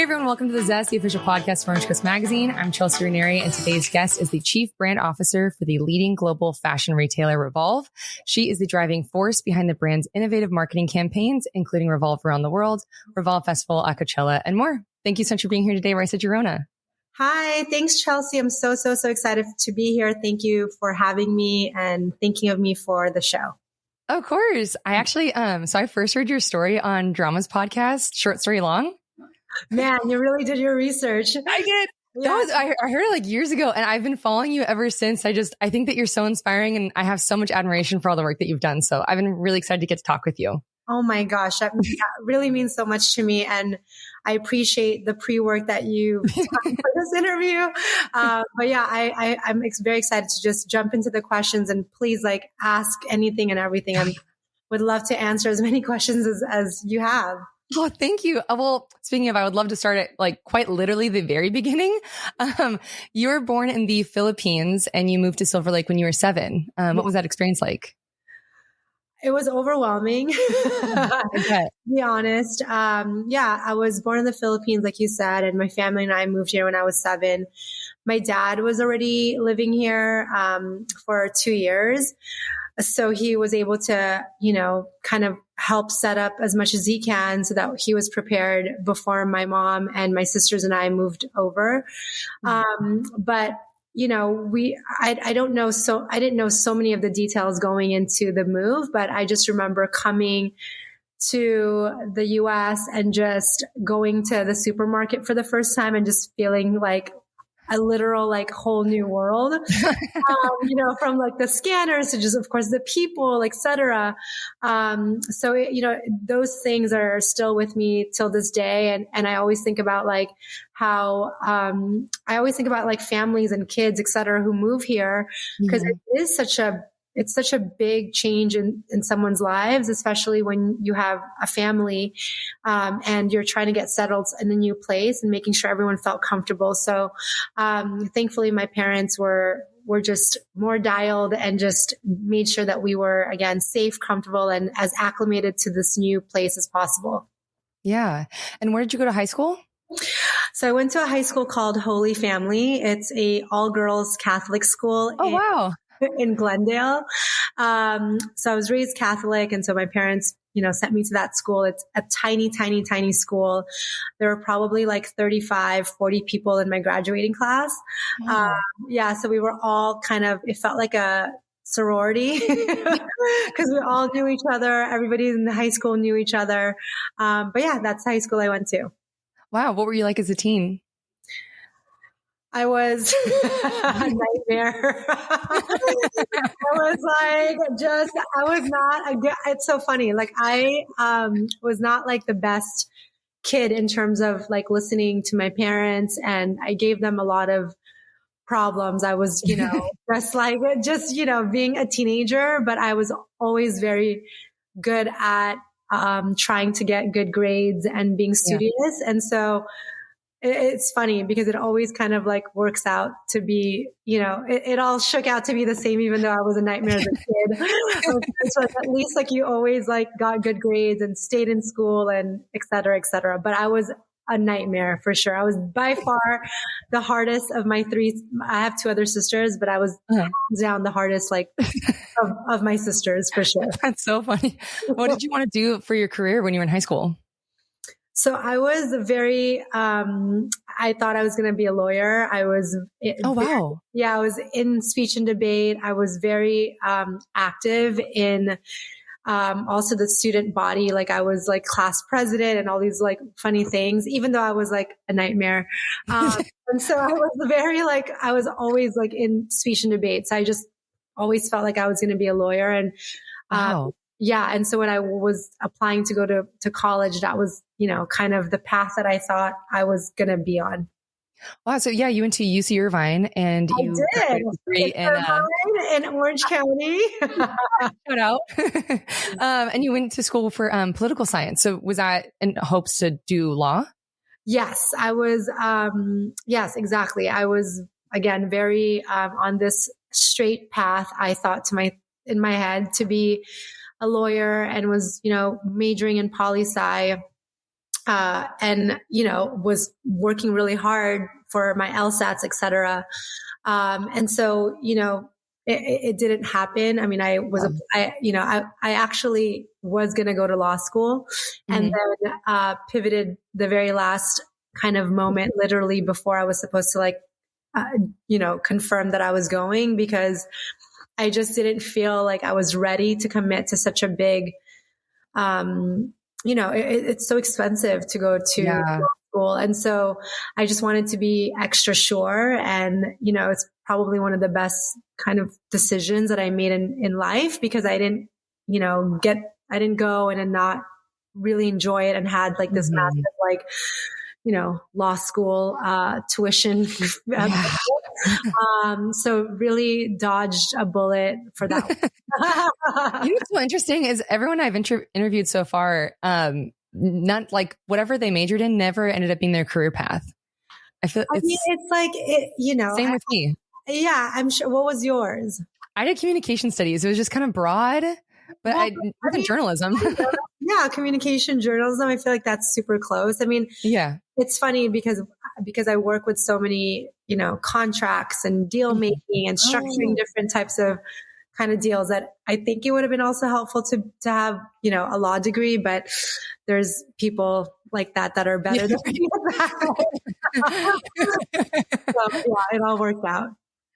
Hey everyone, welcome to The Zest, the official podcast for Orange Coast Magazine. I'm Chelsea Ranieri, and today's guest is the Chief Brand Officer for the leading global fashion retailer Revolve. She is the driving force behind the brand's innovative marketing campaigns, including Revolve Around the World, Revolve Festival at Coachella, and more. Thank you so much for being here today, Raissa Gerona. Hi, thanks, Chelsea. I'm so excited to be here. Thank you for having me and thinking of me for the show. Of course. I actually, so I first heard your story on Drama's podcast, Short Story Long. Man, you really did your research. I did. Yeah. I heard it like years ago, and I've been following you ever since. I think that you're so inspiring, and I have so much admiration for all the work that you've done. So I've been really excited to get to talk with you. Oh my gosh, that really means so much to me. And I appreciate the pre-work that you've done for this interview. But yeah, I'm very excited to just jump into the questions, and please ask anything and everything. I would love to answer as many questions as you have. Oh, thank you. Well, speaking of, I would love to start at quite literally the very beginning. You were born in the Philippines and you moved to Silver Lake when you were 7. What was that experience like? It was overwhelming, to be honest. I was born in the Philippines, like you said, and my family and I moved here when I was 7. My dad was already living here for 2 years. So he was able to, kind of help set up as much as he can so that he was prepared before my mom and my sisters and I moved over. But I didn't know so many of the details going into the move, but I just remember coming to the US and just going to the supermarket for the first time and just feeling like a literal whole new world, from the scanners to just, of course, the people, etc. Those things are still with me till this day. And I always think about how, families and kids, etc., who move here, because it is it's such a big change in someone's lives, especially when you have a family, and you're trying to get settled in a new place and making sure everyone felt comfortable. So, thankfully my parents were just more dialed and just made sure that we were, again, safe, comfortable, and as acclimated to this new place as possible. Yeah. And where did you go to high school? So I went to a high school called Holy Family. It's a all-girls Catholic school. Oh, wow. In Glendale. So I was raised Catholic. And so my parents, sent me to that school. It's a tiny school. There were probably 35, 40 people in my graduating class. Wow. So we were all it felt like a sorority because we all knew each other. Everybody in the high school knew each other. But yeah, that's the high school I went to. Wow. What were you like as a teen? I was a nightmare. It's so funny. I was not the best kid in terms of listening to my parents, and I gave them a lot of problems. I was, just being a teenager, but I was always very good at trying to get good grades and being studious. Yeah. And so it's funny because it always works out to be, it all shook out to be the same, even though I was a nightmare as a kid. So at least you always got good grades and stayed in school and et cetera, et cetera. But I was a nightmare for sure. I was by far the hardest of my 3. I have 2 other sisters, but I was hands down the hardest of my sisters for sure. That's so funny. What did you want to do for your career when you were in high school? So I was very, I thought I was going to be a lawyer. I was, wow. Yeah, I was in speech and debate. I was very, active in, also the student body. I was class president and all these funny things, even though I was a nightmare. And so I was very, I was always in speech and debate. So I just always felt like I was going to be a lawyer. And, wow. Yeah. And so when I was applying to go to college, that was, kind of the path that I thought I was going to be on. Wow. So yeah, you went to UC Irvine and you did. In Orange County. Shout out. And you went to school for political science. So was that in hopes to do law? Yes, I was. Yes, exactly. I was, again, very on this straight path. I thought in my head to be a lawyer and was, majoring in poli-sci. and, was working really hard for my LSATs, et cetera. And so, it didn't happen. I mean, I actually was going to go to law school and then, pivoted the very last kind of moment, literally before I was supposed to confirm that I was going, because I just didn't feel like I was ready to commit to such a big, it's so expensive to go to law school. And so I just wanted to be extra sure. And, it's probably one of the best kind of decisions that I made in life, because I didn't, I didn't go and not really enjoy it and had like this massive, law school, tuition. So really dodged a bullet for that. What's so interesting is everyone I've interviewed so far, not like whatever they majored in never ended up being their career path. It's like, same with me. Yeah, I'm sure. What was yours? I did communication studies. It was just kind of broad, but I did journalism. Yeah, communication journalism. I feel like that's super close. I mean, it's funny because I work with so many, contracts and deal making and structuring different types of kind of deals, that I think it would have been also helpful to have, a law degree, but there's people like that are better than me. So it all worked out.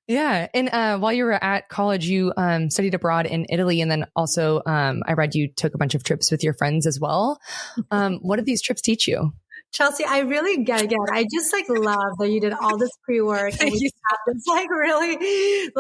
Yeah. And while you were at college, you studied abroad in Italy. And then also I read you took a bunch of trips with your friends as well. What did these trips teach you? Chelsea, I really I just love that you did all this pre-work and we had this really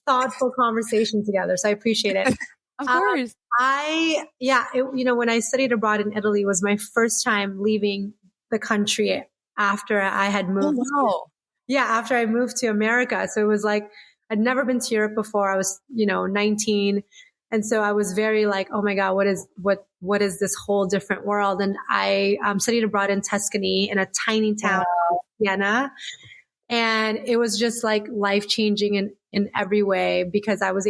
thoughtful conversation together. So I appreciate it. Of course. When I studied abroad in Italy, was my first time leaving the country after I had moved. Oh, wow. After I moved to America. So it was like, I'd never been to Europe before. I was, 19. And so I was very oh my God, what is this whole different world? And I studied abroad in Tuscany in a tiny town, Siena. And it was just life-changing in every way, because I was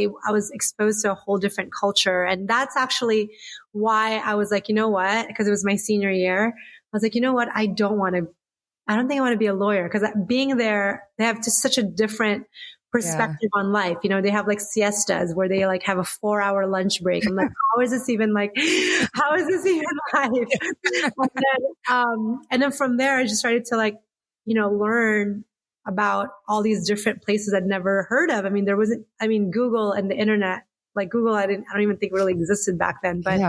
exposed to a whole different culture. And that's actually why I was like, you know what? Because it was my senior year. I was like, you know what? I don't think I want to be a lawyer, because being there, they have just such a different perspective on life. They have siestas where they have a 4-hour lunch break. I'm like, how is this even life? And then from there, I just started to learn about all these different places I'd never heard of. I mean, Google and the internet, Google, I don't even think really existed back then, but,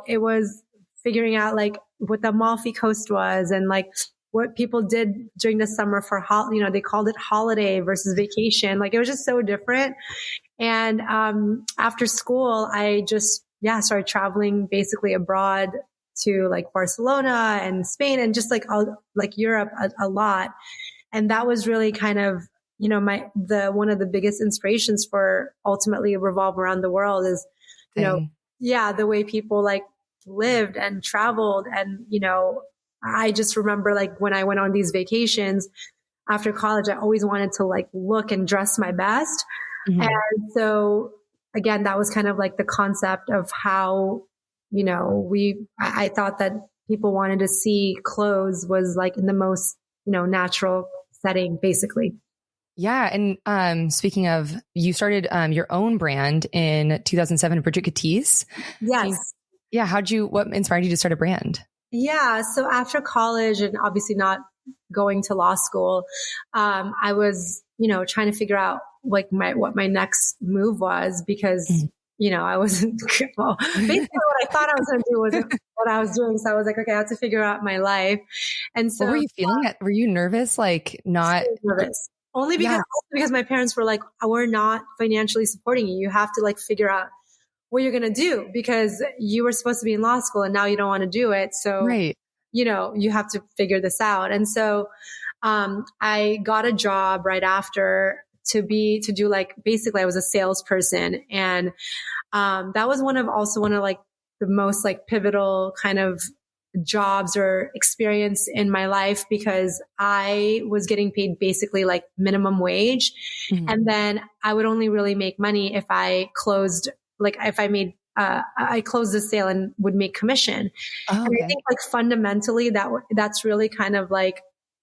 it was figuring out what the Amalfi Coast was and what people did during the summer for, they called it holiday versus vacation. It was just so different. And, after school, I just, started traveling basically abroad to Barcelona and Spain and just Europe a lot. And that was really kind of, one of the biggest inspirations for ultimately Revolve Around the World is, the way people lived and traveled. And, I just remember when I went on these vacations after college, I always wanted to look and dress my best. Mm-hmm. And so again, that was kind of the concept of how, I thought that people wanted to see clothes was in the most, natural setting, basically. Yeah. And speaking of, you started your own brand in 2007, Bridget Catisse. Yes. What inspired you to start a brand? Yeah. So after college and obviously not going to law school, I was, trying to figure out what my next move was, because, I wasn't, basically what I thought I was going to do wasn't what I was doing. So I was like, okay, I have to figure out my life. And so what were you feeling? Were you nervous? Not nervous. Only because my parents were like, we're not financially supporting you. You have to figure out what you're going to do, because you were supposed to be in law school and now you don't want to do it. So, right. You have to figure this out. And so, I got a job right after to do basically I was a salesperson. And, that was one of the most pivotal kind of jobs or experience in my life, because I was getting paid basically minimum wage. Mm-hmm. And then I would only really make money if I closed, if I made I closed the sale and would make commission. Oh, okay. And I think like fundamentally that's really kind of like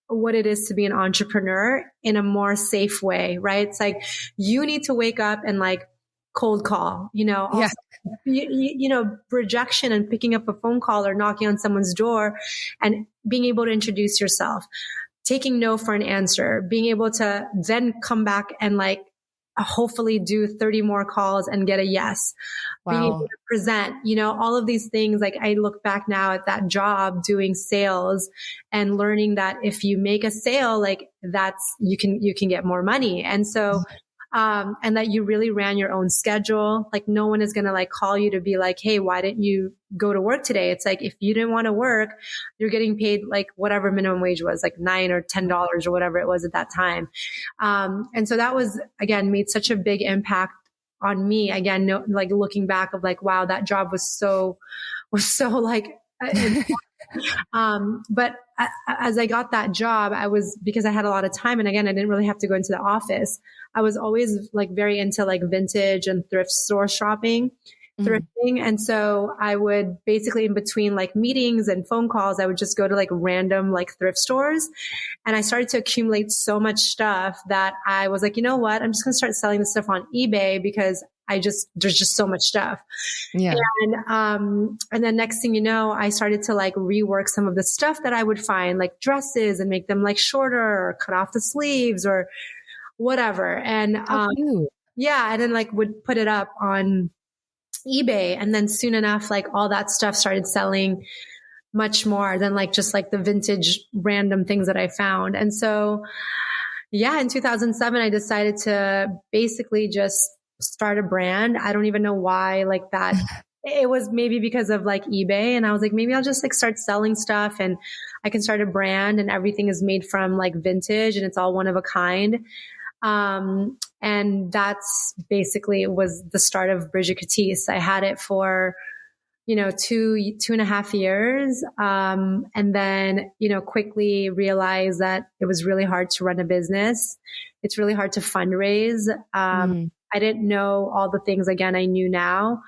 what it is to be an entrepreneur in a more safe way, right? It's like you need to wake up and like cold call, also, rejection and picking up a phone call or knocking on someone's door and being able to introduce yourself, taking no for an answer, being able to then come back and like hopefully do 30 more calls and get a yes. Wow. Being able to present, all of these things. Like I look back now at that job doing sales and learning that if you make a sale, like you can get more money. And so, and that you really ran your own schedule. Like no one is going to like call you to be like, hey, why didn't you go to work today? It's like, if you didn't want to work, you're getting paid like whatever minimum wage was, like $9 or $10 or whatever it was at that time. And so that was, again, made such a big impact on me. Again, like looking back of like, wow, that job was so like, but as I got that job, because I had a lot of time, and again, I didn't really have to go into the office. I was always like very into like vintage and thrift store shopping, thrifting. And so I would basically in between like meetings and phone calls, I would just go to like random like thrift stores. And I started to accumulate so much stuff that I was like, you know what? I'm just going to start selling this stuff on eBay because there's just so much stuff. Yeah. And then next thing you know, I started to like rework some of the stuff that I would find, like dresses, and make them like shorter or cut off the sleeves or whatever. And, yeah. And then like would put it up on eBay. And then soon enough, like all that stuff started selling much more than like just like the vintage random things that I found. And so, yeah, in 2007, I decided to basically just start a brand. I don't even know why like that. It was maybe because of like eBay. And I was like, maybe I'll just like start selling stuff and I can start a brand and everything is made from like vintage and it's all one of a kind. And that's basically was the start of Bridget Catisse. I had it for, 2.5 years. And then, quickly realized that it was really hard to run a business. It's really hard to fundraise. I didn't know all the things again I knew now,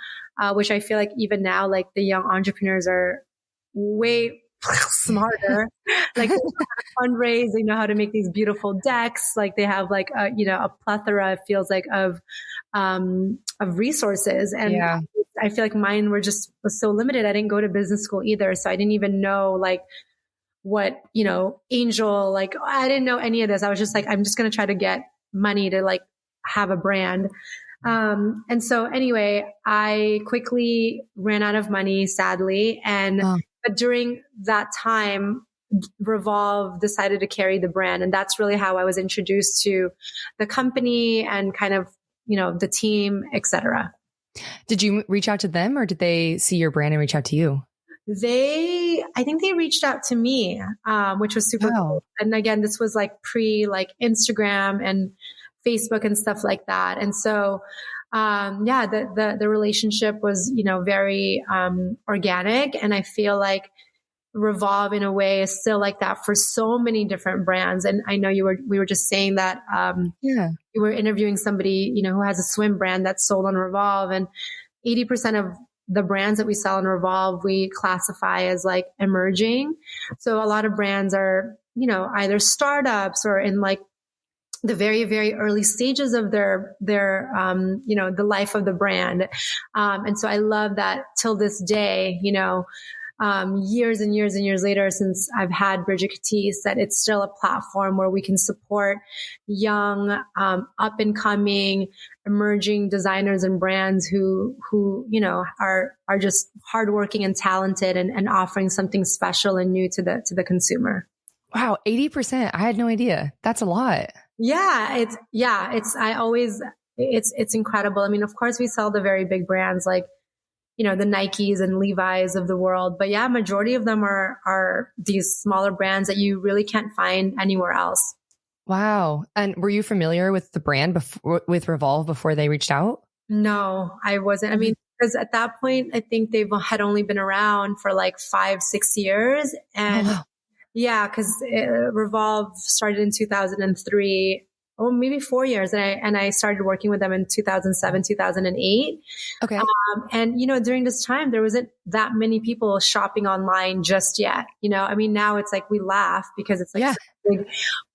which I feel like even now, like the young entrepreneurs are way smarter. Like they know how to fundraise, they know how to make these beautiful decks. Like they have like a plethora, it feels like, of resources. And yeah. I feel like mine was so limited. I didn't go to business school either. So I didn't even know like what, angel, like I didn't know any of this. I was just like, I'm just going to try to get money to like have a brand. And so anyway, I quickly ran out of money, sadly. But during that time, Revolve decided to carry the brand. And that's really how I was introduced to the company and kind of, the team, et cetera. Did you reach out to them or did they see your brand and reach out to you? I think they reached out to me, which was super cool. And again, this was like Instagram and Facebook and stuff like that. And so, the relationship was, very, organic. And I feel like Revolve in a way is still like that for so many different brands. And I know we were just saying that, you were interviewing somebody, who has a swim brand that's sold on Revolve, and 80% of the brands that we sell on Revolve, we classify as like emerging. So a lot of brands are, either startups or in like the very, very early stages of their the life of the brand. And so I love that till this day, years and years and years later, since I've had Bridget Catisse, that it's still a platform where we can support young, up and coming, emerging designers and brands who are just hardworking and talented and offering something special and new to the consumer. Wow. 80%. I had no idea. That's a lot. Yeah. It's incredible. I mean, of course we sell the very big brands like, the Nikes and Levi's of the world, but yeah, majority of them are these smaller brands that you really can't find anywhere else. Wow. And were you familiar with the brand with Revolve before they reached out? No, I wasn't. I mean, because at that point, I think they had only been around for like 5-6 years. And yeah, because Revolve started in 2003. maybe 4 years. And I started working with them in 2007, 2008. Okay. And, during this time, there wasn't that many people shopping online just yet. I mean, now it's like we laugh because it's like such a big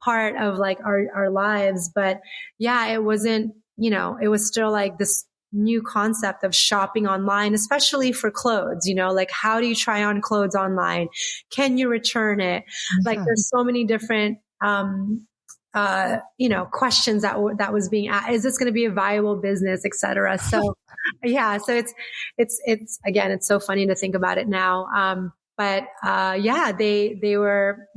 part of like our lives. But yeah, it wasn't, it was still like this new concept of shopping online, especially for clothes, like how do you try on clothes online? Can you return it? Like there's so many different, questions that was being asked. Is this going to be a viable business, et cetera? So yeah, so it's again, it's so funny to think about it now. But they were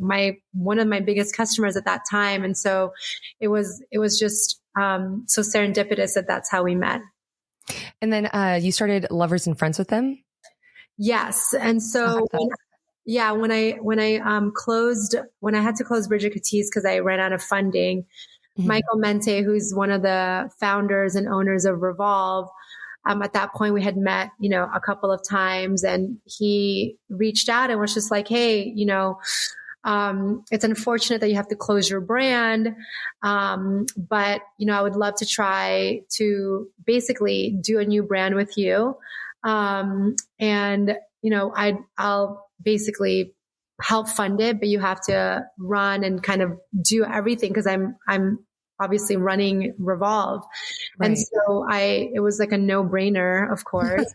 one of my biggest customers at that time. And so it was just, so serendipitous that that's how we met. And then, you started Lovers and Friends with them? Yes. And so when I had to close Bridget Catisse because I ran out of funding, Michael Mente, who's one of the founders and owners of Revolve, at that point we had met, a couple of times, and he reached out and was just like, hey, it's unfortunate that you have to close your brand. But, I would love to try to basically do a new brand with you. I'll basically help fund it, but you have to run and kind of do everything because I'm obviously running Revolve. Right. And so it was like a no-brainer, of course.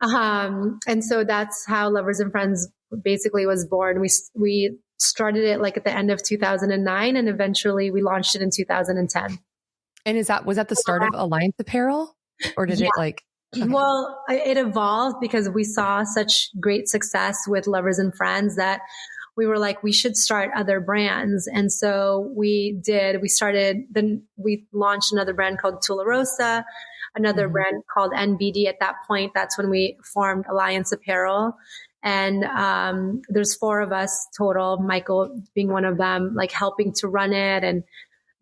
And so that's how Lovers and Friends basically was born. We started it like at the end of 2009 and eventually we launched it in 2010. And was that the start of Alliance Apparel, or did it like? Okay. Well, it evolved because we saw such great success with Lovers and Friends that we were like, we should start other brands. And so we did. We launched another brand called Tularosa, another brand called NBD. At that point, that's when we formed Alliance Apparel. And there's 4 of us total, Michael being one of them, like helping to run it and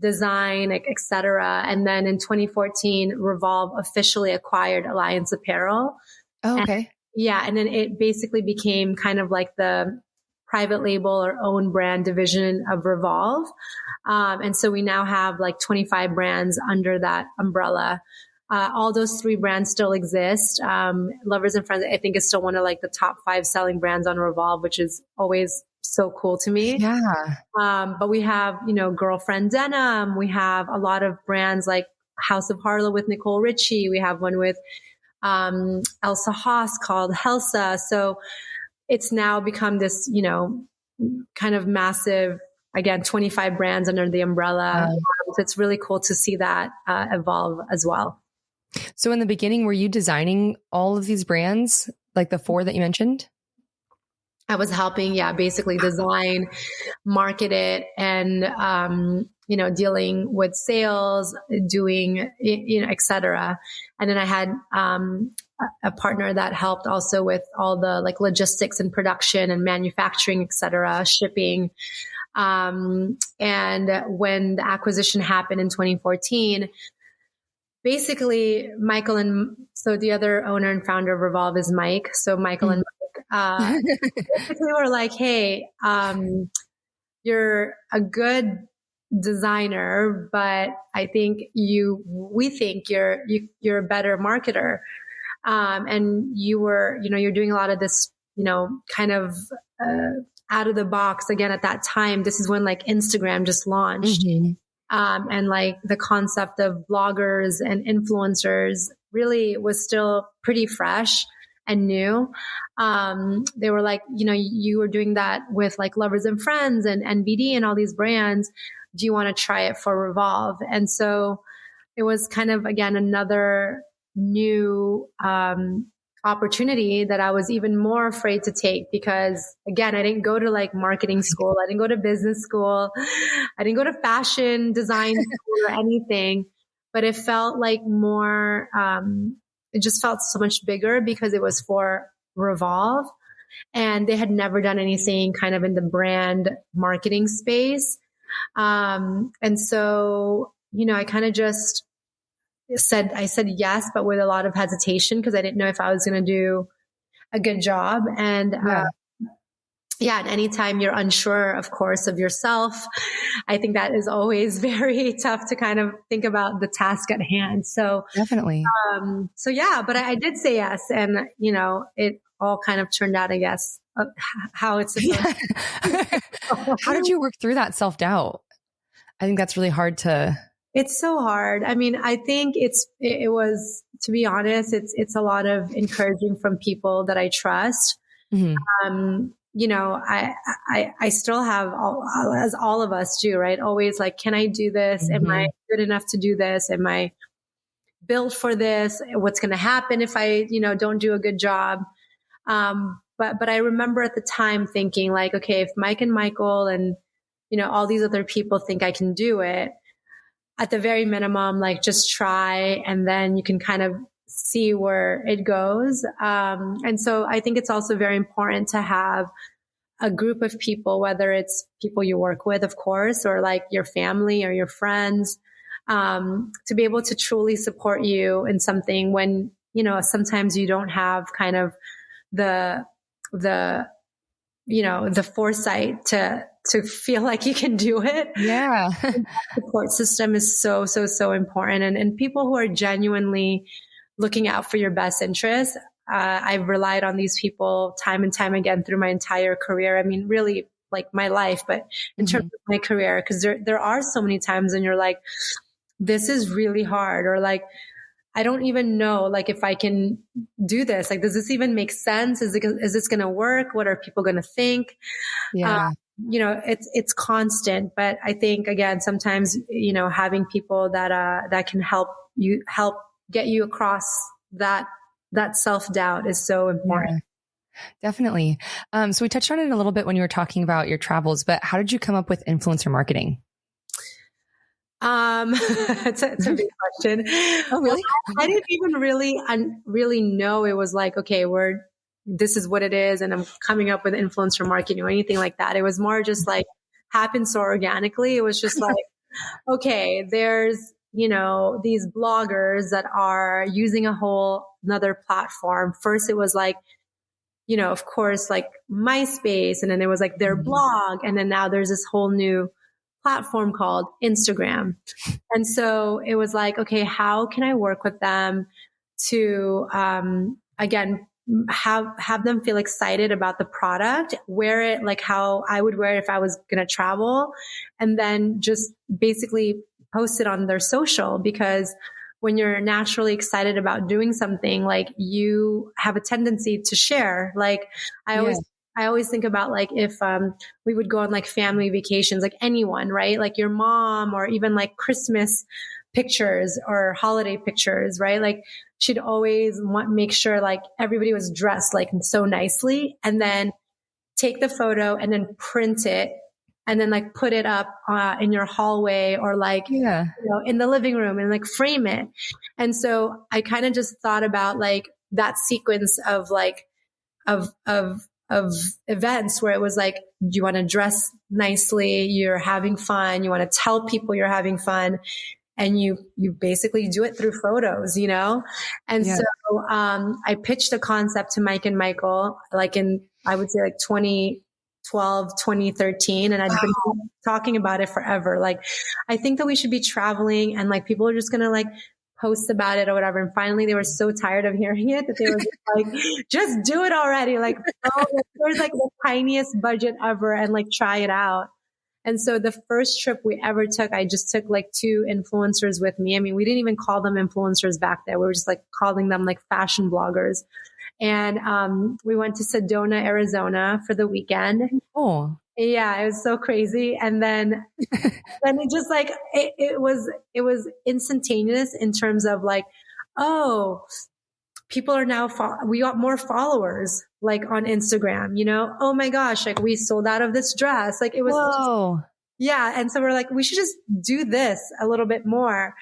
design, et cetera. And then in 2014, Revolve officially acquired Alliance Apparel. Oh, okay. And then it basically became kind of like the private label or own brand division of Revolve. And so we now have like 25 brands under that umbrella. All those 3 brands still exist. Lovers and Friends, I think, is still one of like the top 5 selling brands on Revolve, which is always so cool to me. Yeah. But we have, Girlfriend Denim. We have a lot of brands like House of Harlow with Nicole Richie. We have one with Elsa Haas called Helsa. So it's now become this, kind of massive, again, 25 brands under the umbrella. So it's really cool to see that evolve as well. So in the beginning, were you designing all of these brands, like the 4 that you mentioned? I was helping, basically design, market it, and, dealing with sales, doing, et cetera. And then I had, a partner that helped also with all the like logistics and production and manufacturing, et cetera, shipping. And when the acquisition happened in 2014, basically so the other owner and founder of Revolve is Mike. So Michael and Mike, basically were like, hey, you're a good designer, but I think we think you're a better marketer. And you're doing a lot of this, kind of, out of the box. Again, at that time, this is when like Instagram just launched. And like the concept of bloggers and influencers really was still pretty fresh and new. They were like, you were doing that with like Lovers and Friends and NBD and all these brands. Do you want to try it for Revolve? And so it was kind of, again, another new, opportunity that I was even more afraid to take because, again, I didn't go to like marketing school. I didn't go to business school. I didn't go to fashion design school or anything, but it felt like more, it just felt so much bigger because it was for Revolve and they had never done anything kind of in the brand marketing space. And so, I kind of just I said yes, but with a lot of hesitation because I didn't know if I was going to do a good job. And yeah. And anytime you're unsure, of course, of yourself, I think that is always very tough to kind of think about the task at hand. So Definitely. so yeah, but I did say yes. And, it all kind of turned out, I guess, how it's supposed to. How did you work through that self-doubt? I think that's really hard to. It's so hard. I mean, I think it was, to be honest, it's a lot of encouraging from people that I trust. Mm-hmm. I still have as all of us do, right? Always like, can I do this? Mm-hmm. Am I good enough to do this? Am I built for this? What's going to happen if I, don't do a good job? But I remember at the time thinking like, okay, if Mike and Michael and, all these other people think I can do it, at the very minimum, like just try, and then you can kind of see where it goes. And so I think it's also very important to have a group of people, whether it's people you work with, of course, or like your family or your friends, to be able to truly support you in something when, sometimes you don't have kind of the foresight to feel like you can do it. Yeah. The support system is so, so, so important. And people who are genuinely looking out for your best interests. I've relied on these people time and time again through my entire career. I mean, really like my life, but in terms of my career, because there are so many times when you're like, this is really hard, or like, I don't even know, like, if I can do this. Like, does this even make sense? Is this going to work? What are people going to think? Yeah. It's constant, but I think again, sometimes, having people that can help get you across that self-doubt is so important. Yeah, definitely. So we touched on it a little bit when you were talking about your travels, but how did you come up with influencer marketing? It's a big question. Oh, really? I didn't even really know it was like, okay, this is what it is, and I'm coming up with influencer marketing or anything like that. It was more just like happened so organically. It was just like, okay, there's, these bloggers that are using a whole another platform. First, it was like, of course, like MySpace, and then it was like their blog. And then now there's this whole new platform called Instagram. And so it was like, okay, how can I work with them to, again, have them feel excited about the product, wear it like how I would wear it if I was going to travel, and then just basically post it on their social. Because when you're naturally excited about doing something, like you have a tendency to share. Like I always think about like if we would go on like family vacations, like anyone, right? Like your mom, or even like Christmas pictures or holiday pictures, right? Like she'd always make sure like everybody was dressed like so nicely, and then take the photo and then print it and then like put it up in your hallway, or like, in the living room, and like frame it. And so I kind of just thought about like that sequence of like, of events where it was like, you want to dress nicely, you're having fun, you want to tell people you're having fun, and you basically do it through photos, And so, I pitched the concept to Mike and Michael, like I would say like 2012, 2013. And I've been talking about it forever. Like, I think that we should be traveling, and like people are just going to like post about it or whatever. And finally they were so tired of hearing it that they were just like, just do it already. Like, there's like the tiniest budget ever, and like try it out. And so the first trip we ever took, I just took like 2 influencers with me. I mean, we didn't even call them influencers back then. We were just like calling them like fashion bloggers. And we went to Sedona, Arizona for the weekend. Oh, yeah, it was so crazy. And then it just like, it was instantaneous in terms of like, oh, people are now, we got more followers like on Instagram, oh my gosh, like we sold out of this dress. Like it was, yeah. And so we're like, we should just do this a little bit more.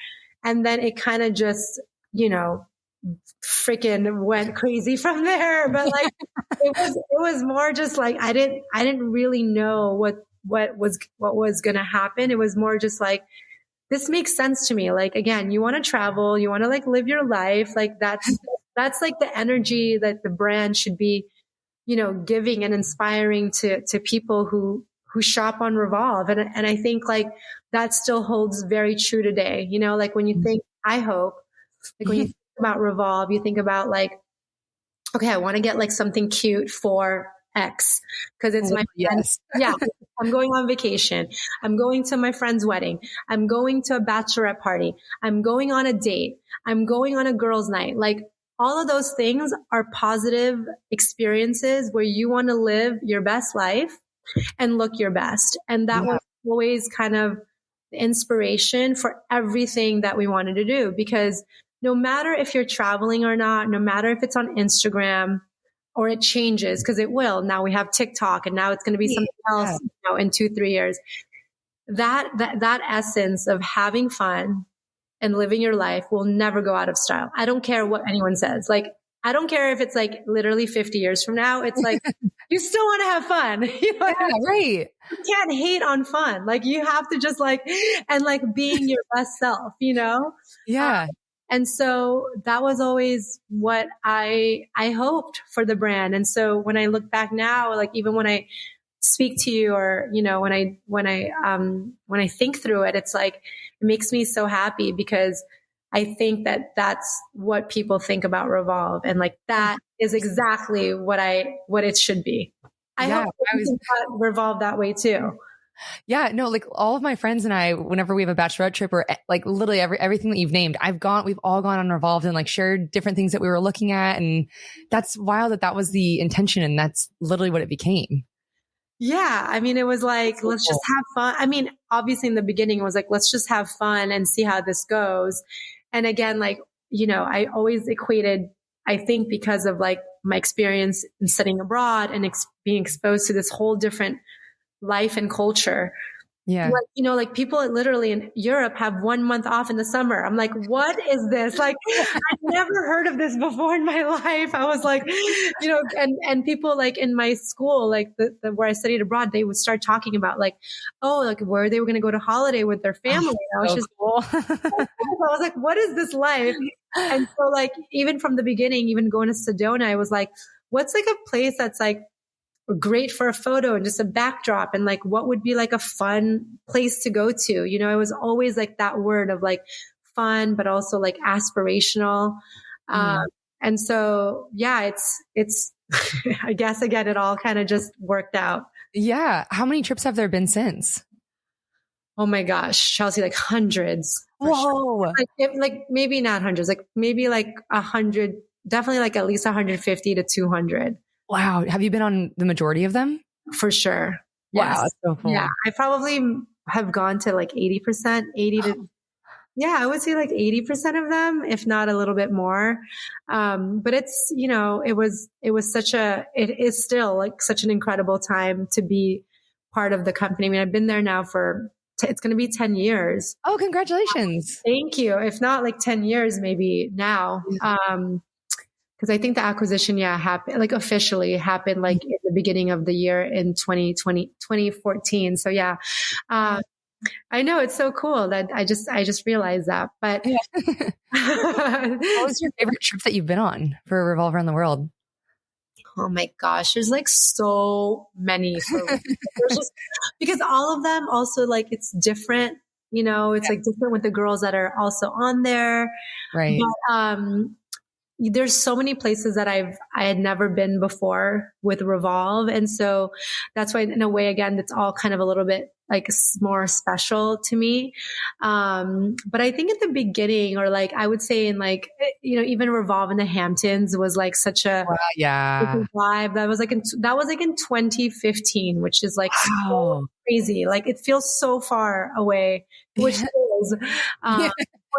And then it kind of just, freaking went crazy from there. But like, it was more just like, I didn't really know what was going to happen. It was more just like, this makes sense to me. Like, again, you want to travel, you want to like live your life. Like that's like the energy that the brand should be giving and inspiring to people who shop on Revolve. And I think like that still holds very true today. Like when you think, I hope, like when you think about Revolve, you think about like, okay, I want to get like something cute for X because it's my friend's. Yeah. I'm going on vacation. I'm going to my friend's wedding. I'm going to a bachelorette party. I'm going on a date. I'm going on a girls' night. Like all of those things are positive experiences where you want to live your best life and look your best. And that was always kind of the inspiration for everything that we wanted to do, because no matter if you're traveling or not, no matter if it's on Instagram or it changes, because it will. Now we have TikTok and now it's going to be something else in 2-3 years. That essence of having fun and living your life will never go out of style. I don't care what anyone says. Like, I don't care if it's like literally 50 years from now. It's like, you still want to have fun. Right. You can't hate on fun. Like you have to just like, and like being your best self, Yeah. And so that was always what I hoped for the brand. And so when I look back now, like even when I speak to you or, when I think through it, it's like, it makes me so happy because I think that that's what people think about Revolve. And like, that is exactly what it should be. I hope you think about Revolve that way too. Yeah, no, like all of my friends and I, whenever we have a bachelorette trip or like literally everything that you've named, we've all gone on Revolve and like shared different things that we were looking at. And that's wild that was the intention. And that's literally what it became. Yeah. I mean, it was like, let's just have fun. I mean, obviously in the beginning, it was like, let's just have fun and see how this goes. And again, like, I always equated, I think because of like my experience in studying abroad and being exposed to this whole different life and culture. Yeah. Like people literally in Europe have 1 month off in the summer. I'm like, what is this? Like, I've never heard of this before in my life. I was like, and people like in my school, like where I studied abroad, they would start talking about like, oh, like where they were going to go to holiday with their family. I was just cool. I was like, what is this life? And so like, even from the beginning, even going to Sedona, I was like, what's like a place that's like great for a photo and just a backdrop, and like what would be like a fun place to go to. It was always like that word of like fun, but also like aspirational. And so, yeah, it's, I guess again, it all kind of just worked out. Yeah. How many trips have there been since? Oh my gosh, Chelsea, like hundreds. Whoa. Sure. Like maybe not hundreds, like maybe like 100, definitely like at least 150 to 200. Wow. Have you been on the majority of them? For sure. Wow. Yes. That's so cool. Yeah. I probably have gone to like 80%, I would say like 80% of them, if not a little bit more. But it's, it is still like such an incredible time to be part of the company. I mean, I've been there now for, it's going to be 10 years. Oh, congratulations. Thank you. If not like 10 years, maybe now. Because I think the acquisition, happened, like officially happened like in the beginning of the year in 2014. So I know it's so cool that I just realized that. But what was your favorite trip that you've been on for Revolve Around the World? Oh my gosh, there's like so many. Because all of them also like it's different. It's like different with the girls that are also on there. Right. But, there's so many places that I had never been before with Revolve. And so that's why in a way, again, it's all kind of a little bit like more special to me. But I think at the beginning, or like, I would say in like, even Revolve in the Hamptons was like such a vibe. That was like in 2015, which is like so crazy. Like it feels so far away, which is,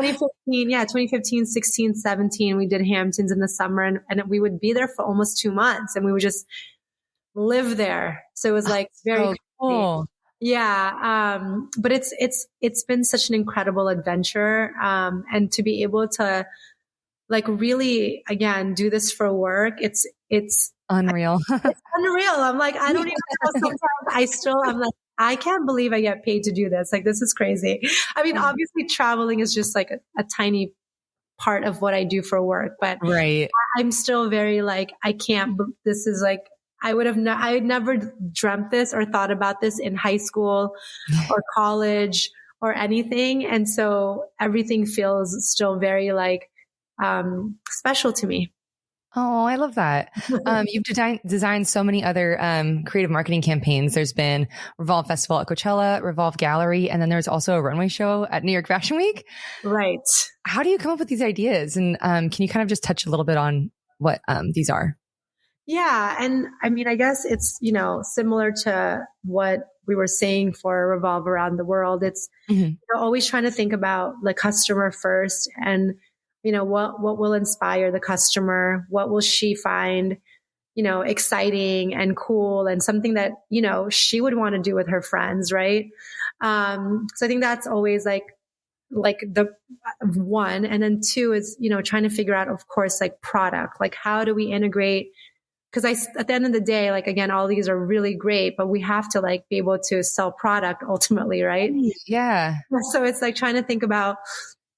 2015, 16, 17, we did Hamptons in the summer and we would be there for almost 2 months and we would just live there. So it was like very cool. Yeah. But it's been such an incredible adventure. And to be able to like really, again, do this for work, it's unreal. It's unreal. I'm like, I don't even know. Sometimes I'm like, I can't believe I get paid to do this. Like, this is crazy. I mean, obviously traveling is just like a tiny part of what I do for work, but right. I'm still very like, this is like, I had never dreamt this or thought about this in high school or college or anything. And so everything feels still very like, special to me. Oh, I love that. You've designed so many other creative marketing campaigns. There's been Revolve Festival at Coachella, Revolve Gallery, and then there's also a runway show at New York Fashion Week. Right. How do you come up with these ideas? And can you kind of just touch a little bit on what these are? Yeah. And I mean, I guess it's, similar to what we were saying for Revolve around the world. It's always trying to think about the customer first and what will inspire the customer? What will she find, exciting and cool and something that, she would want to do with her friends. Right. So I think that's always like the one. And then two is, trying to figure out, of course, like product, like how do we integrate? Because at the end of the day, like, again, all these are really great, but we have to like be able to sell product ultimately. Right. Yeah. So it's like trying to think about,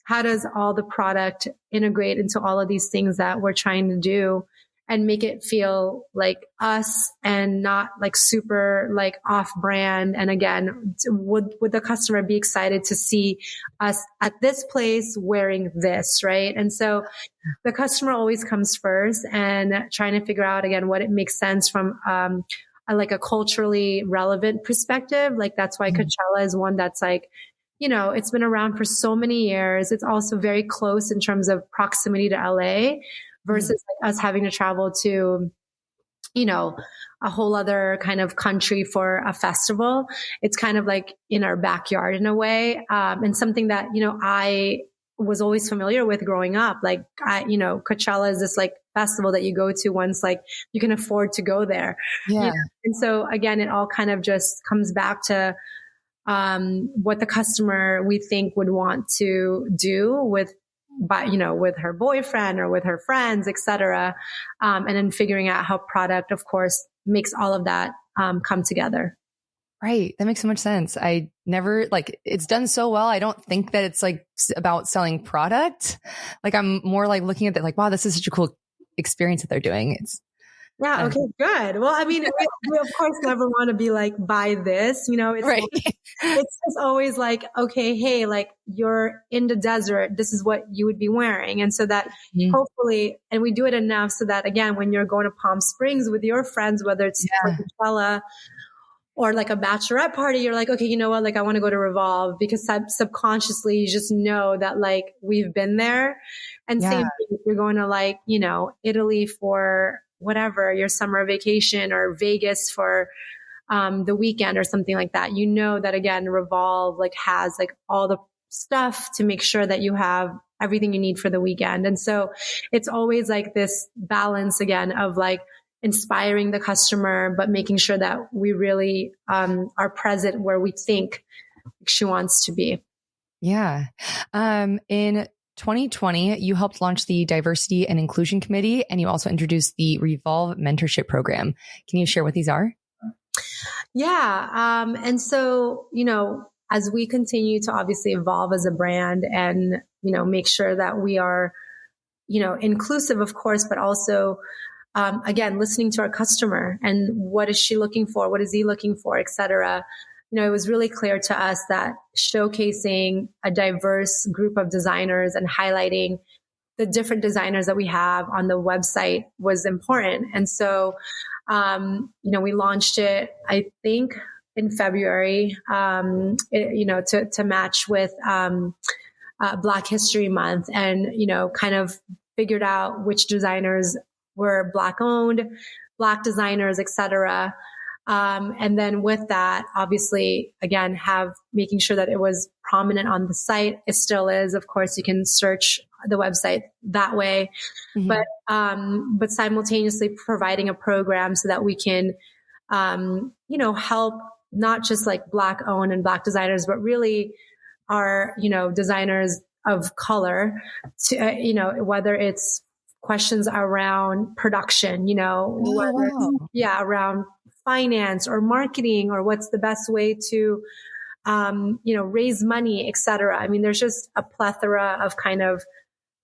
how does all the product integrate into all of these things that we're trying to do and make it feel like us and not like super like off brand? And again, would the customer be excited to see us at this place wearing this, right? And so the customer always comes first, and trying to figure out again what it makes sense from like a culturally relevant perspective. Like that's why Coachella is one that's like, it's been around for so many years. It's also very close in terms of proximity to LA versus like us having to travel to, a whole other kind of country for a festival. It's kind of like in our backyard in a way. And something that, I was always familiar with growing up. Like, Coachella is this like festival that you go to once, like you can afford to go there. Yeah. And so again, it all kind of just comes back to, what the customer we think would want to do with her boyfriend or with her friends, et cetera. And then figuring out how product, of course, makes all of that, come together. Right. That makes so much sense. I never it's done so well. I don't think that it's like about selling product. Like I'm more like looking at that, like, wow, this is such a cool experience that they're doing. Yeah. Okay. Good. Well, I mean, we of course never want to be like, buy this, it's right. It's just always like, okay, hey, like you're in the desert. This is what you would be wearing. And so that hopefully, and we do it enough so that again, when you're going to Palm Springs with your friends, whether it's for Coachella or like a bachelorette party, you're like, okay, you know what? Like I want to go to Revolve because subconsciously you just know that like we've been there. And same thing, if you're going to like, Italy for whatever, your summer vacation or Vegas for the weekend or something like that, that again, Revolve like has like all the stuff to make sure that you have everything you need for the weekend. And so it's always like this balance again of like inspiring the customer, but making sure that we really are present where we think she wants to be. Yeah. In 2020, you helped launch the Diversity and Inclusion Committee, and you also introduced the Revolve Mentorship Program. Can you share what these are? Yeah. And so, as we continue to obviously evolve as a brand and, make sure that we are, inclusive, of course, but also, again, listening to our customer and what is she looking for? What is he looking for, et cetera. It was really clear to us that showcasing a diverse group of designers and highlighting the different designers that we have on the website was important. And so, we launched it, I think in February, to match with, Black History Month and, kind of figured out which designers were Black owned, Black designers, et cetera. And then with that, obviously, again, making sure that it was prominent on the site. It still is. Of course, you can search the website that way, but simultaneously providing a program so that we can, help not just like Black owned and Black designers, but really our, designers of color to, whether it's questions around production, around finance or marketing or what's the best way to, raise money, et cetera. I mean, there's just a plethora of kind of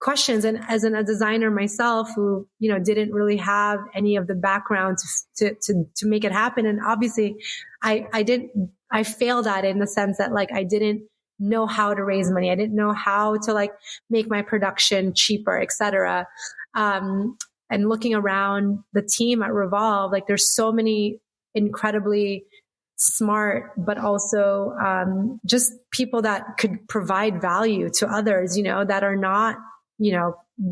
questions. And as a designer myself who, didn't really have any of the background to make it happen. And obviously I failed at it in the sense that like, I didn't know how to raise money. I didn't know how to like make my production cheaper, et cetera. And looking around the team at Revolve, like there's so many incredibly smart, but also just people that could provide value to others, that are not,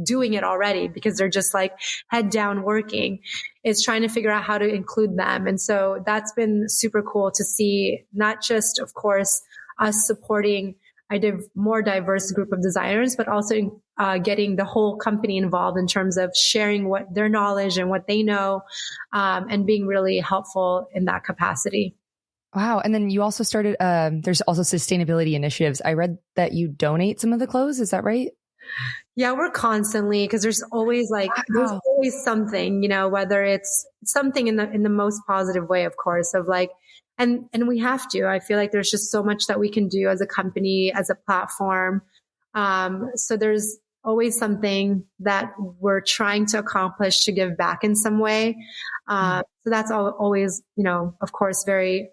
doing it already because they're just like head down working. It's trying to figure out how to include them. And so that's been super cool to see, not just, of course, us supporting a more diverse group of designers, but also getting the whole company involved in terms of sharing what their knowledge and what they know, and being really helpful in that capacity. Wow. And then you also started, there's also sustainability initiatives. I read that you donate some of the clothes. Is that right? Yeah, we're constantly, because there's always there's always something, whether it's something in the most positive way, of course, of like, and we have to. I feel like there's just so much that we can do as a company, as a platform. So there's always something that we're trying to accomplish to give back in some way. So that's always, of course, very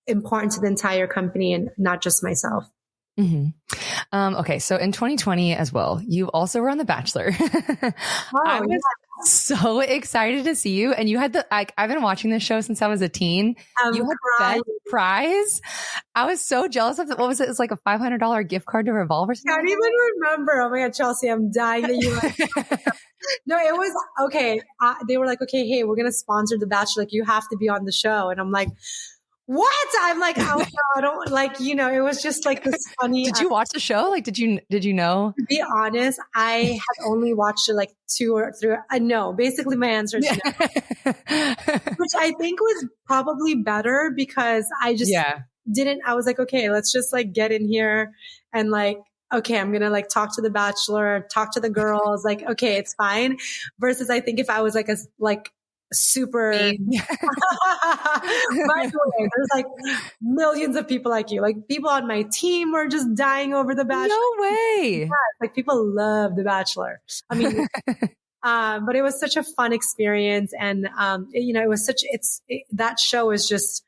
important to the entire company and not just myself. Mm-hmm. Okay. So in 2020 as well, you also were on The Bachelor. I was so excited to see you. And you had I've been watching this show since I was a teen. You had best prize. I was so jealous of it. What was it? It was like a $500 gift card to Revolve or something. I can't even remember. Oh my God, Chelsea, I'm dying that you No, it was okay. They were like, okay, hey, we're going to sponsor The Bachelor. Like, you have to be on the show. And I'm like, what? I'm like, oh no, I don't like, it was just like this funny. Did you watch the show? Like, did you know? To be honest, I had only watched it like 2 or 3. No, basically my answer is no, which I think was probably better because I just didn't, I was like, okay, let's just like get in here and like, okay, I'm going to like talk to The Bachelor, talk to the girls, like, okay, it's fine. Versus I think if I was like super, by the way, there's like millions of people like you, like people on my team were just dying over The Bachelor. No way. Yeah, like people love The Bachelor. I mean, but it was such a fun experience. And, it was that show is just,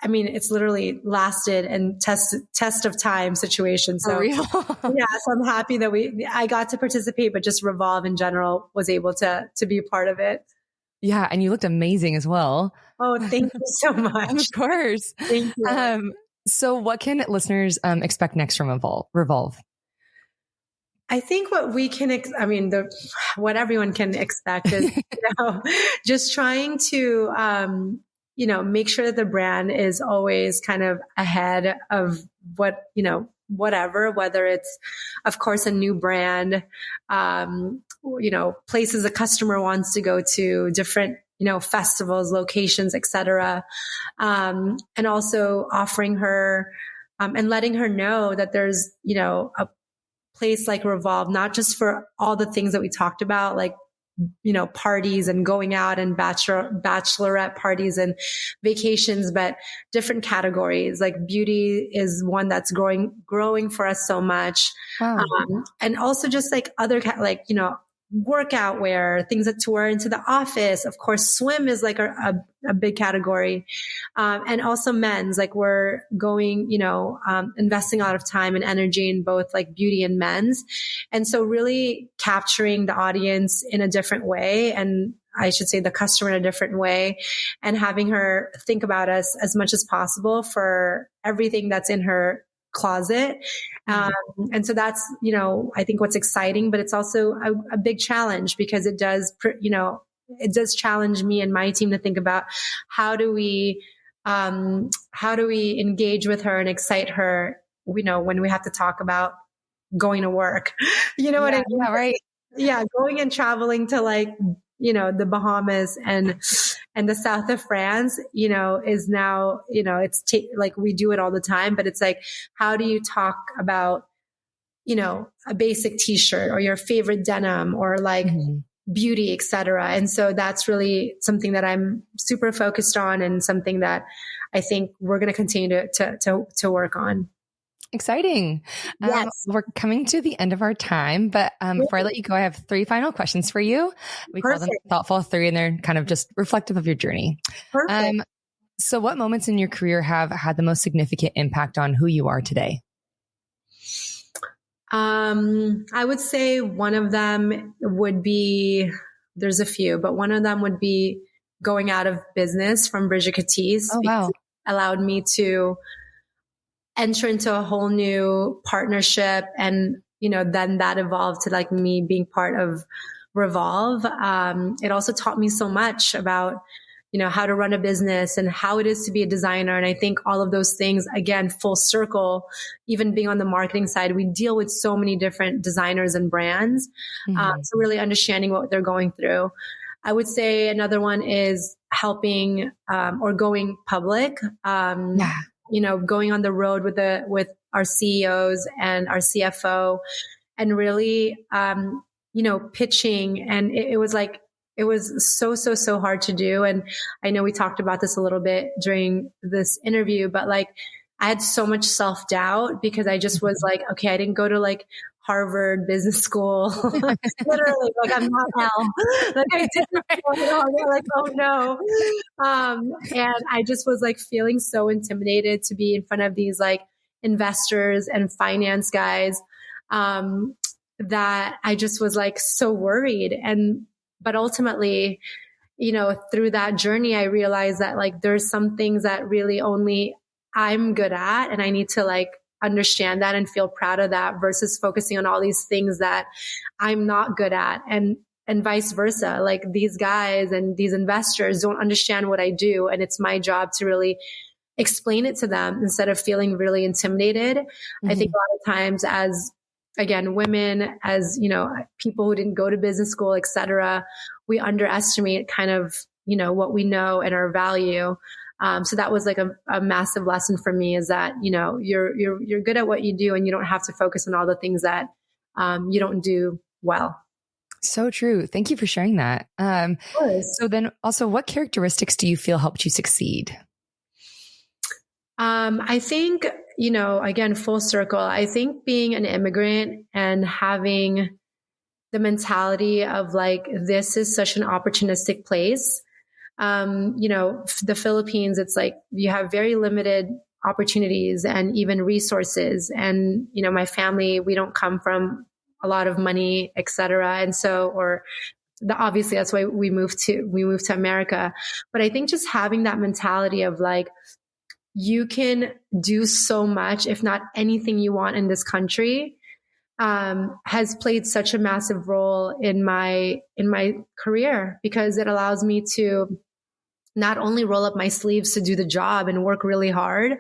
I mean, it's literally lasted and test of time situation. So yeah, so I'm happy that I got to participate, but just Revolve in general was able to be a part of it. Yeah. And you looked amazing as well. Oh, thank you so much. Of course. Thank you. So what can listeners expect next from Revolve? I think what we can, what everyone can expect is, just trying to, make sure that the brand is always kind of ahead of what, whether it's, of course, a new brand, places a customer wants to go to, different, festivals, locations, et cetera. And also offering her, and letting her know that there's, a place like Revolve, not just for all the things that we talked about, like, parties and going out and bachelorette parties and vacations, but different categories. Like beauty is one that's growing for us so much. Wow. And also just like other, workout wear, things to wear into the office. Of course, swim is like a big category. And also men's, like we're going, investing a lot of time and energy in both like beauty and men's. And so really capturing the audience in a different way. And I should say the customer in a different way, and having her think about us as much as possible for everything that's in her closet. And so that's, I think what's exciting, but it's also a big challenge because it does challenge me and my team to think about how do we engage with her and excite her, when we have to talk about going to work, what I mean? Yeah, right. Yeah. Going and traveling to like, the Bahamas and the south of France, is now, it's like we do it all the time, but it's like, how do you talk about, a basic t-shirt or your favorite denim or like beauty, et cetera. And so that's really something that I'm super focused on and something that I think we're going to continue to work on. Exciting. Yes. We're coming to the end of our time, but before I let you go, I have 3 final questions for you. We call them thoughtful 3, and they're kind of just reflective of your journey. Perfect. So what moments in your career have had the most significant impact on who you are today? I would say one of them would be, there's a few, but one of them would be going out of business from Bridget Catisse. Oh, wow. It allowed me to enter into a whole new partnership. And, then that evolved to like me being part of Revolve. It also taught me so much about, how to run a business and how it is to be a designer. And I think all of those things, again, full circle, even being on the marketing side, we deal with so many different designers and brands. So really understanding what they're going through. I would say another one is helping, or going public. Going on the road with our CEOs and our CFO and really, pitching. And it was so hard to do. And I know we talked about this a little bit during this interview, but like I had so much self-doubt because I just was like, okay, I didn't go to like Harvard Business School. Literally, like I'm not Al. Like I didn't. Like, oh no. And I just was like feeling so intimidated to be in front of these like investors and finance guys, that I just was like so worried. But ultimately, through that journey, I realized that like there's some things that really only I'm good at, and I need to like understand that and feel proud of that versus focusing on all these things that I'm not good at, and vice versa. Like these guys and these investors don't understand what I do, and it's my job to really explain it to them instead of feeling really intimidated. I think a lot of times as, again, women, as, people who didn't go to business school, et cetera, we underestimate kind of, what we know and our value. So that was like a massive lesson for me, is that, you're good at what you do and you don't have to focus on all the things that, you don't do well. So true. Thank you for sharing that. So then also, what characteristics do you feel helped you succeed? I think, again, full circle, I think being an immigrant and having the mentality of like, this is such an opportunistic place. The Philippines, it's like you have very limited opportunities and even resources. And, my family, we don't come from a lot of money, et cetera. And so, obviously that's why we moved to America. But I think just having that mentality of like, you can do so much, if not anything you want in this country, has played such a massive role in my career, because it allows me to not only roll up my sleeves to do the job and work really hard,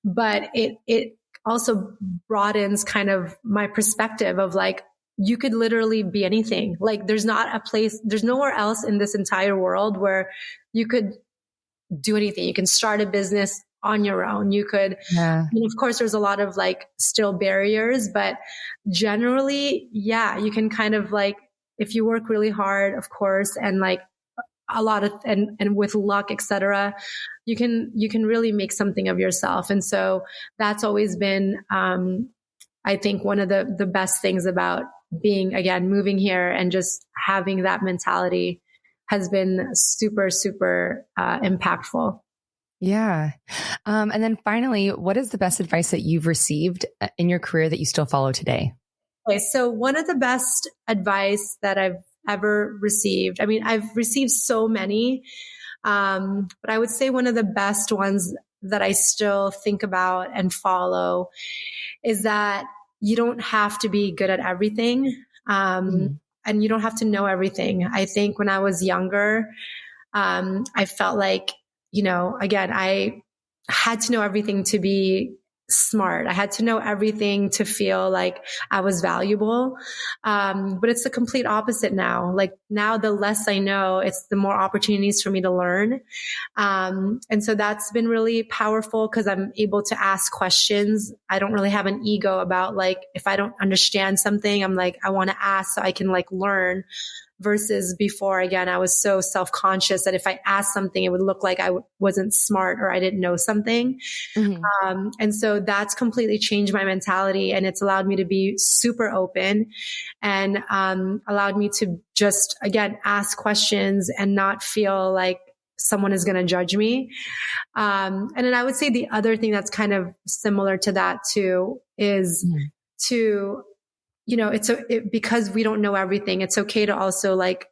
but it also broadens kind of my perspective of like, you could literally be anything. Like there's nowhere else in this entire world where you could do anything. You can start a business on your own. You could, of course, there's a lot of like still barriers, but generally, you can kind of like, if you work really hard, of course, and like a lot of, and with luck, et cetera, you can really make something of yourself. And so that's always been, I think one of the best things about moving here and just having that mentality has been super, super, impactful. Yeah. And then finally, what is the best advice that you've received in your career that you still follow today? Okay. So one of the best advice that I've ever received, I mean, I've received so many, but I would say one of the best ones that I still think about and follow is that you don't have to be good at everything. And you don't have to know everything. I think when I was younger, I felt like, again, I had to know everything to be smart. I had to know everything to feel like I was valuable. But it's the complete opposite now. Like now, the less I know, it's the more opportunities for me to learn. And so that's been really powerful because I'm able to ask questions. I don't really have an ego about like, if I don't understand something, I'm like, I want to ask so I can like learn. versus before. Again, I was so self-conscious that if I asked something, it would look like I wasn't smart or I didn't know something. And so that's completely changed my mentality, and it's allowed me to be super open and allowed me to just, again, ask questions and not feel like someone is going to judge me. And then I would say the other thing that's kind of similar to that too is to, because we don't know everything, it's okay to also like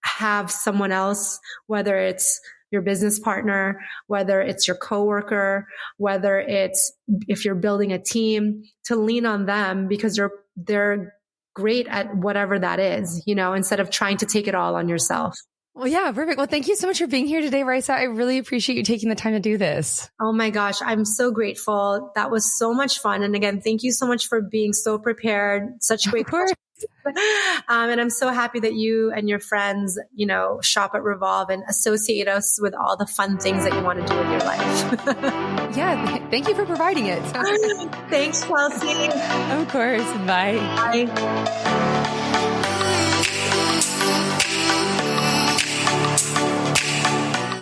have someone else, whether it's your business partner, whether it's your coworker, whether it's if you're building a team, to lean on them because they're great at whatever that is, instead of trying to take it all on yourself. Well, yeah, perfect. Well, thank you so much for being here today, Raissa. I really appreciate you taking the time to do this. Oh my gosh, I'm so grateful. That was so much fun. And again, thank you so much for being so prepared. Such great questions. And I'm so happy that you and your friends, shop at Revolve and associate us with all the fun things that you want to do with your life. Yeah, thank you for providing it. Thanks, Chelsea. Of course. Bye. Bye.